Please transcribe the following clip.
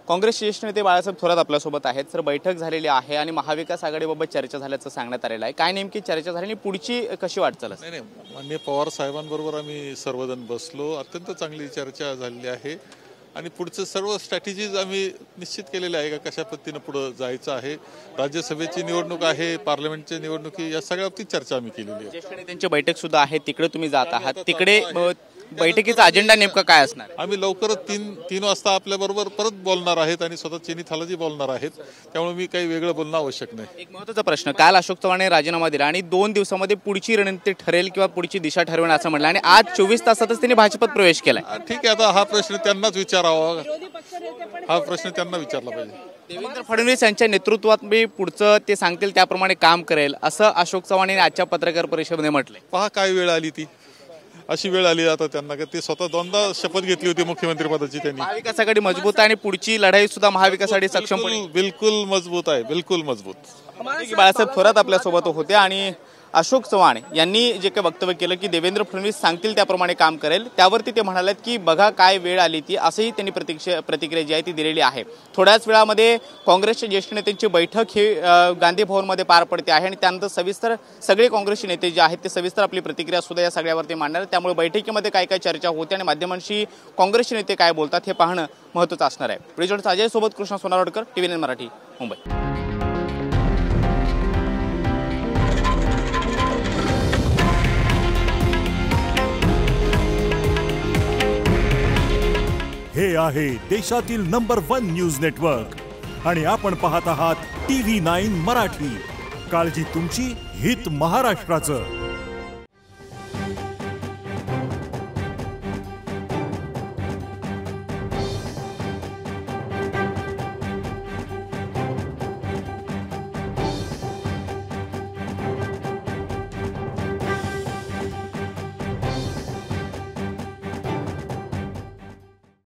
काँग्रेसचे ज्येष्ठ नेते बाळासाहेब थोरात आपल्यासोबत आहेत। सर, बैठक झालेली आहे आणि महाविकास आघाडीबाबत चर्चा झाल्याचं सांगण्यात आलेलं आहे। काय नेमकी चर्चा झाली आणि पुढची कशी वाटचाल असेल? नाही, माननीय पवार साहेबांबरोबर आम्ही सर्वजण बसलो, अत्यंत चांगली चर्चा झालेली आहे आणि पुढचं सर्व स्ट्रॅटेजीज आम्ही निश्चित केलेले आहे का कशा पद्धतीनं पुढे जायचं आहे। राज्यसभेची निवडणूक आहे, पार्लमेंटची निवडणुकी, या सगळ्या बाबतीत चर्चा आम्ही केलेली आहे। ज्येष्ठ नेत्यांची बैठक सुद्धा आहे, तिकडे तुम्ही जात आहात, तिकडे बैठकीचा अजेंडा नेमका काय असणार? आम्ही लवकरच तीन वाजता आपल्या बरोबर परत बोलणार आहेत आणि स्वतः चिनी थालाजी बोलणार आहेत, त्यामुळे मी काही वेगळं बोलणं आवश्यक नाही। एक महत्त्वाचा प्रश्न, काल अशोक चव्हाण राजीनामा दिला आणि 2 दिवसांमध्ये पुढची रणनीती ठरेल किंवा पुढची दिशा ठरवेल असं म्हटलं आणि आज 24 तासातच त्यांनी भाजपात प्रवेश केलाय। ठीक आहे, आता हा प्रश्न त्यांनाच विचारावा, हा प्रश्न त्यांना विचारला पाहिजे। देवेंद्र फडणवीस यांच्या नेतृत्वात मी पुढचं ते सांगतील त्याप्रमाणे काम करेल असं अशोक चव्हाण यांनी आजच्या पत्रकार परिषदेमध्ये म्हटलंय। पहा काय वेळ आली, ती अशी वेळ आली आता त्यांना की ते स्वतः दोनदा शपथ घेतली होती मुख्यमंत्री पदाची त्यांनी। महाविकास आघाडी मजबूत आहे आणि पुढची लढाई सुद्धा महाविकास आघाडी सक्षमपणे बिलकुल मजबूत आहे, बिलकुल मजबूत। बाळासाहेब थोरात आपल्यासोबत होते आणि अशोक चव्हाण यांनी जे काही वक्तव्य केलं की देवेंद्र फडणवीस सांगतील त्याप्रमाणे काम करेल, त्यावरती ते म्हणालेत की बघा काय वेळ आली ती, असंही त्यांनी प्रतिक्रिया जी आहे ती दिलेली आहे। थोड्याच वेळामध्ये काँग्रेसच्या ज्येष्ठ नेत्यांची बैठक ही गांधी भवनमध्ये पार पडते आहे आणि त्यानंतर सविस्तर सगळे काँग्रेसचे नेते जे आहेत ते सविस्तर आपली प्रतिक्रिया सुद्धा या सगळ्यावरती मांडणार। त्यामुळे बैठकीमध्ये काय काय चर्चा होते आणि माध्यमांशी काँग्रेसचे नेते काय बोलतात हे पाहणं महत्त्वाचं असणार आहे। प्रेझेंट अजय सोबत कृष्ण सोनारडकर, TV9 मराठी, मुंबई। हे आहे देशातील नंबर 1 न्यूज नेटवर्क आणि आपण पाहत आहात TV9 मराठी। काळजी तुमची, हित महाराष्ट्राचं।